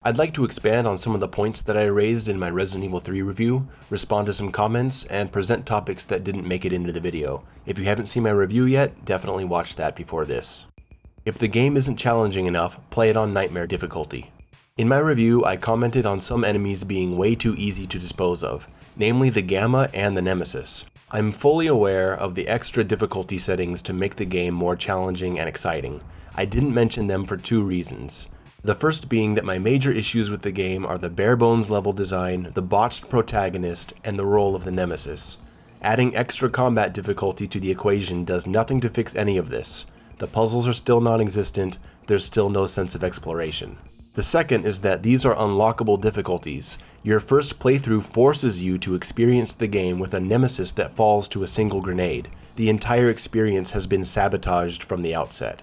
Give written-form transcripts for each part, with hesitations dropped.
I'd like to expand on some of the points that I raised in my Resident Evil 3 review, respond to some comments, and present topics that didn't make it into the video. If you haven't seen my review yet, definitely watch that before this. If the game isn't challenging enough, play it on Nightmare difficulty. In my review, I commented on some enemies being way too easy to dispose of, namely the Gamma and the Nemesis. I'm fully aware of the extra difficulty settings to make the game more challenging and exciting. I didn't mention them for two reasons. The first being that my major issues with the game are the bare bones level design, the botched protagonist, and the role of the Nemesis. Adding extra combat difficulty to the equation does nothing to fix any of this. The puzzles are still non-existent, there's still no sense of exploration. The second is that these are unlockable difficulties. Your first playthrough forces you to experience the game with a Nemesis that falls to a single grenade. The entire experience has been sabotaged from the outset.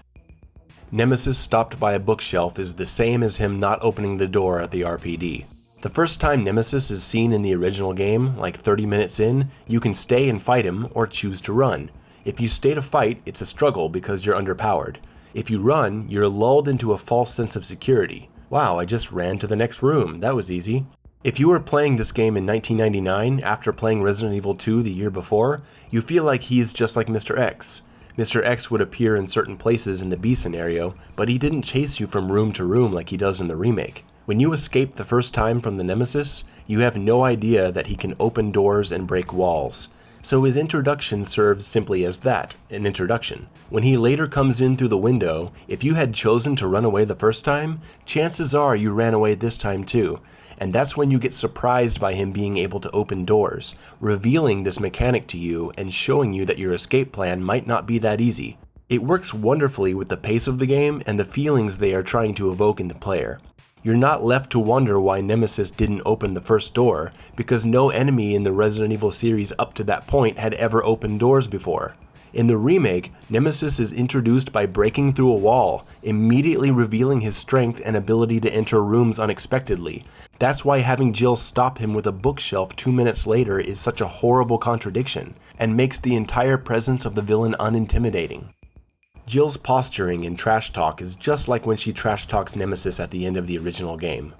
Nemesis stopped by a bookshelf is the same as him not opening the door at the RPD. The first time Nemesis is seen in the original game, like 30 minutes in, you can stay and fight him or choose to run. If you stay to fight, it's a struggle because you're underpowered. If you run, you're lulled into a false sense of security. Wow, I just ran to the next room, that was easy. If you were playing this game in 1999 after playing Resident Evil 2 the year before, you feel like he's just like Mr. X. Mr. X would appear in certain places in the B scenario, but he didn't chase you from room to room like he does in the remake. When you escape the first time from the Nemesis, you have no idea that he can open doors and break walls. So his introduction serves simply as that, an introduction. When he later comes in through the window, if you had chosen to run away the first time, chances are you ran away this time too. And that's when you get surprised by him being able to open doors, revealing this mechanic to you and showing you that your escape plan might not be that easy. It works wonderfully with the pace of the game and the feelings they are trying to evoke in the player. You're not left to wonder why Nemesis didn't open the first door, because no enemy in the Resident Evil series up to that point had ever opened doors before. In the remake, Nemesis is introduced by breaking through a wall, immediately revealing his strength and ability to enter rooms unexpectedly. That's why having Jill stop him with a bookshelf 2 minutes later is such a horrible contradiction, and makes the entire presence of the villain unintimidating. Jill's posturing and trash talk is just like when she trash talks Nemesis at the end of the original game.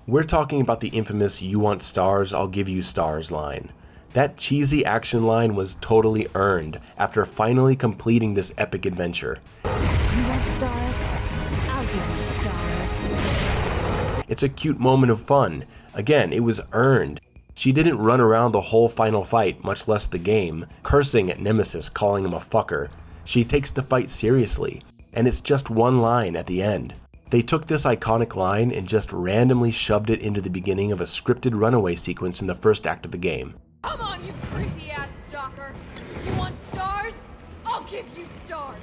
We're talking about the infamous "you want stars, I'll give you stars" line. That cheesy action line was totally earned after finally completing this epic adventure. You want stars? I'll give you stars. It's a cute moment of fun. Again, it was earned. She didn't run around the whole final fight, much less the game, cursing at Nemesis, calling him a fucker. She takes the fight seriously, and it's just one line at the end. They took this iconic line and just randomly shoved it into the beginning of a scripted runaway sequence in the first act of the game. Come on, you creepy-ass stalker! You want stars? I'll give you stars!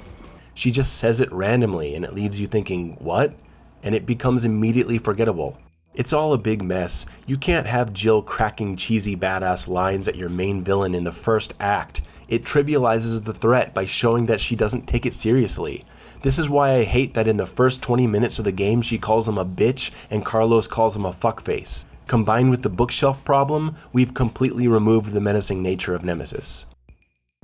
She just says it randomly and it leaves you thinking, what? And it becomes immediately forgettable. It's all a big mess. You can't have Jill cracking cheesy badass lines at your main villain in the first act. It trivializes the threat by showing that she doesn't take it seriously. This is why I hate that in the first 20 minutes of the game she calls him a bitch and Carlos calls him a fuckface. Combined with the bookshelf problem, we've completely removed the menacing nature of Nemesis.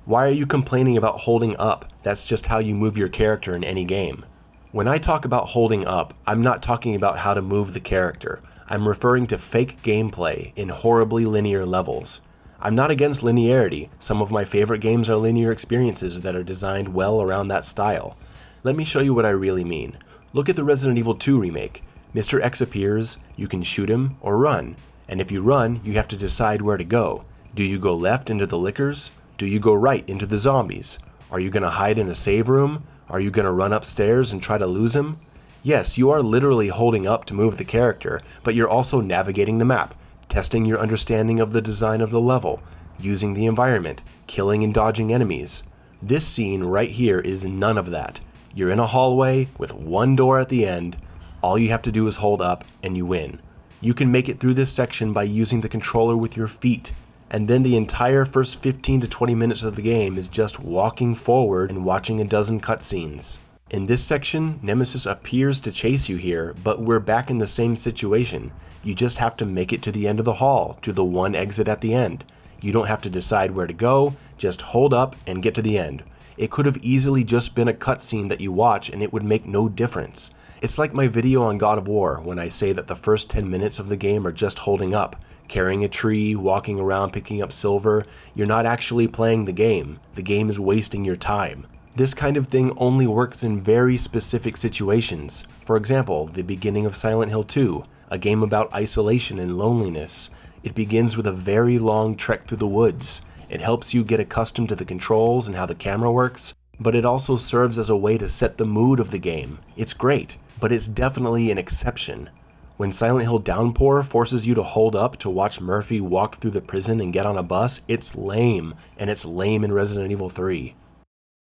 Why are you complaining about holding up? That's just how you move your character in any game. When I talk about holding up, I'm not talking about how to move the character. I'm referring to fake gameplay in horribly linear levels. I'm not against linearity. Some of my favorite games are linear experiences that are designed well around that style. Let me show you what I really mean. Look at the Resident Evil 2 remake. Mr. X appears, you can shoot him or run, and if you run, you have to decide where to go. Do you go left into the lickers? Do you go right into the zombies? Are you going to hide in a save room? Are you going to run upstairs and try to lose him? Yes, you are literally holding up to move the character, but you're also navigating the map, testing your understanding of the design of the level, using the environment, killing and dodging enemies. This scene right here is none of that. You're in a hallway with one door at the end. All you have to do is hold up and you win. You can make it through this section by using the controller with your feet, and then the entire first 15 to 20 minutes of the game is just walking forward and watching a dozen cutscenes. In this section, Nemesis appears to chase you here, but we're back in the same situation. You just have to make it to the end of the hall, to the one exit at the end. You don't have to decide where to go, just hold up and get to the end. It could have easily just been a cutscene that you watch and it would make no difference. It's like my video on God of War when I say that the first 10 minutes of the game are just holding up, carrying a tree, walking around picking up silver. You're not actually playing the game. The game is wasting your time. This kind of thing only works in very specific situations. For example, the beginning of Silent Hill 2, a game about isolation and loneliness. It begins with a very long trek through the woods. It helps you get accustomed to the controls and how the camera works, but it also serves as a way to set the mood of the game. It's great, but it's definitely an exception. When Silent Hill Downpour forces you to hold up to watch Murphy walk through the prison and get on a bus, it's lame, and it's lame in Resident Evil 3.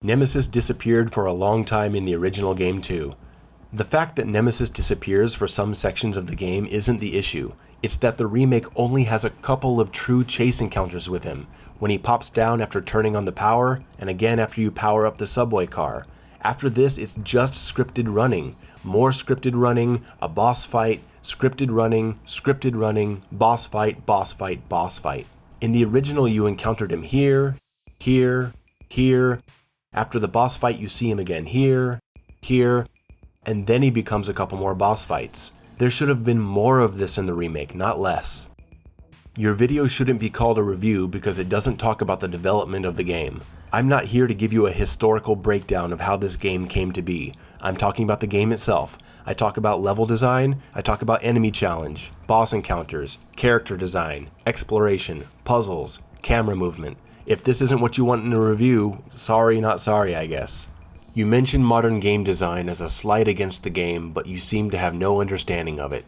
Nemesis disappeared for a long time in the original game too. The fact that Nemesis disappears for some sections of the game isn't the issue. It's that the remake only has a couple of true chase encounters with him, when he pops down after turning on the power, and again after you power up the subway car. After this, it's just scripted running. More scripted running, a boss fight, scripted running, boss fight, boss fight, boss fight. In the original, you encountered him here, here, here. After the boss fight, you see him again here, here, and then he becomes a couple more boss fights. There should have been more of this in the remake, not less. Your video shouldn't be called a review because it doesn't talk about the development of the game. I'm not here to give you a historical breakdown of how this game came to be. I'm talking about the game itself. I talk about level design, I talk about enemy challenge, boss encounters, character design, exploration, puzzles, camera movement. If this isn't what you want in a review, sorry not sorry, I guess. You mentioned modern game design as a slight against the game, but you seem to have no understanding of it.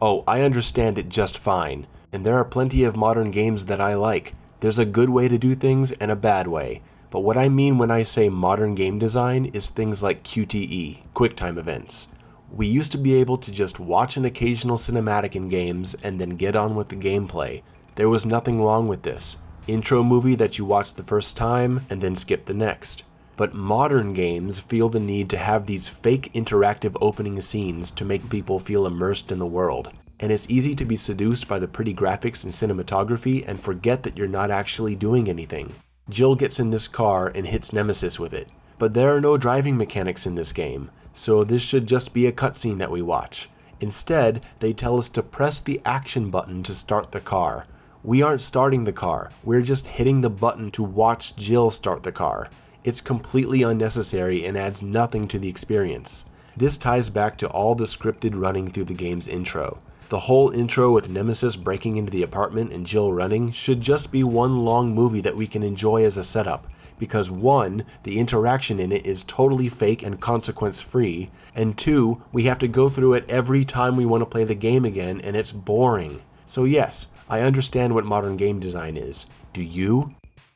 Oh, I understand it just fine, and there are plenty of modern games that I like. There's a good way to do things and a bad way, but what I mean when I say modern game design is things like QTE, QuickTime events. We used to be able to just watch an occasional cinematic in games and then get on with the gameplay. There was nothing wrong with this. Intro movie that you watch the first time and then skip the next. But modern games feel the need to have these fake interactive opening scenes to make people feel immersed in the world. And it's easy to be seduced by the pretty graphics and cinematography and forget that you're not actually doing anything. Jill gets in this car and hits Nemesis with it. But there are no driving mechanics in this game, so this should just be a cutscene that we watch. Instead, they tell us to press the action button to start the car. We aren't starting the car, we're just hitting the button to watch Jill start the car. It's completely unnecessary and adds nothing to the experience. This ties back to all the scripted running through the game's intro. The whole intro with Nemesis breaking into the apartment and Jill running should just be one long movie that we can enjoy as a setup, because 1, the interaction in it is totally fake and consequence-free, and 2, we have to go through it every time we want to play the game again and it's boring. So yes, I understand what modern game design is. Do you?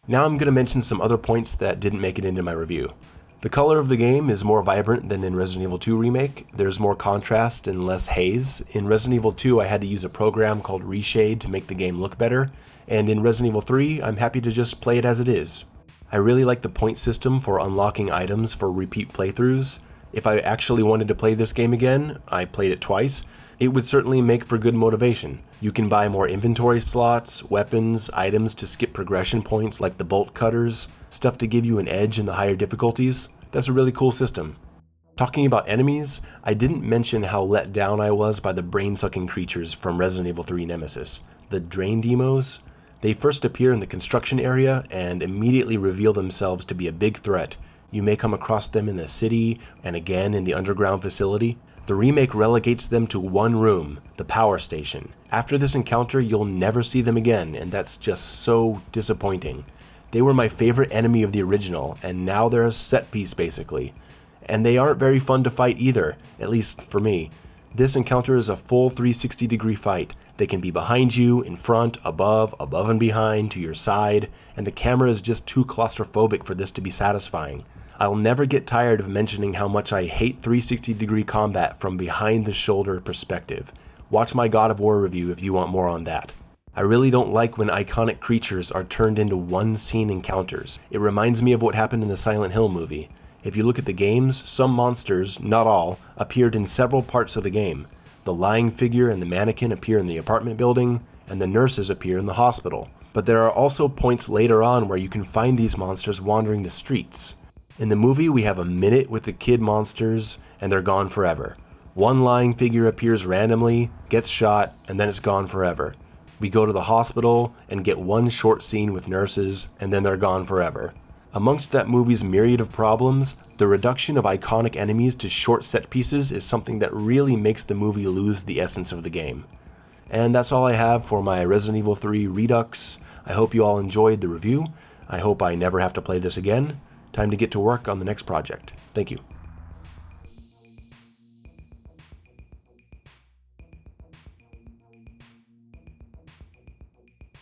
Now I'm going to mention some other points that didn't make it into my review. The color of the game is more vibrant than in Resident Evil 2 Remake. There's more contrast and less haze. In Resident Evil 2 I had to use a program called Reshade to make the game look better, and in Resident Evil 3 I'm happy to just play it as it is. I really like the point system for unlocking items for repeat playthroughs. If I actually wanted to play this game again, I played it twice, it would certainly make for good motivation. You can buy more inventory slots, weapons, items to skip progression points like the bolt cutters, stuff to give you an edge in the higher difficulties. That's a really cool system. Talking about enemies, I didn't mention how let down I was by the brain-sucking creatures from Resident Evil 3 Nemesis, the Drain Demos. They first appear in the construction area and immediately reveal themselves to be a big threat. You may come across them in the city and again in the underground facility. The remake relegates them to one room, the power station. After this encounter, you'll never see them again, and that's just so disappointing. They were my favorite enemy of the original, and now they're a set piece basically. And they aren't very fun to fight either, at least for me. This encounter is a full 360-degree fight. They can be behind you, in front, above and behind, to your side, and the camera is just too claustrophobic for this to be satisfying. I'll never get tired of mentioning how much I hate 360-degree combat from behind the shoulder perspective. Watch my God of War review if you want more on that. I really don't like when iconic creatures are turned into one-scene encounters. It reminds me of what happened in the Silent Hill movie. If you look at the games, some monsters, not all, appeared in several parts of the game. The lying figure and the mannequin appear in the apartment building, and the nurses appear in the hospital. But there are also points later on where you can find these monsters wandering the streets. In the movie, we have a minute with the kid monsters, and they're gone forever. One lying figure appears randomly, gets shot, and then it's gone forever. We go to the hospital and get one short scene with nurses, and then they're gone forever. Amongst that movie's myriad of problems, the reduction of iconic enemies to short set pieces is something that really makes the movie lose the essence of the game. And that's all I have for my Resident Evil 3 Redux. I hope you all enjoyed the review. I hope I never have to play this again. Time to get to work on the next project. Thank you.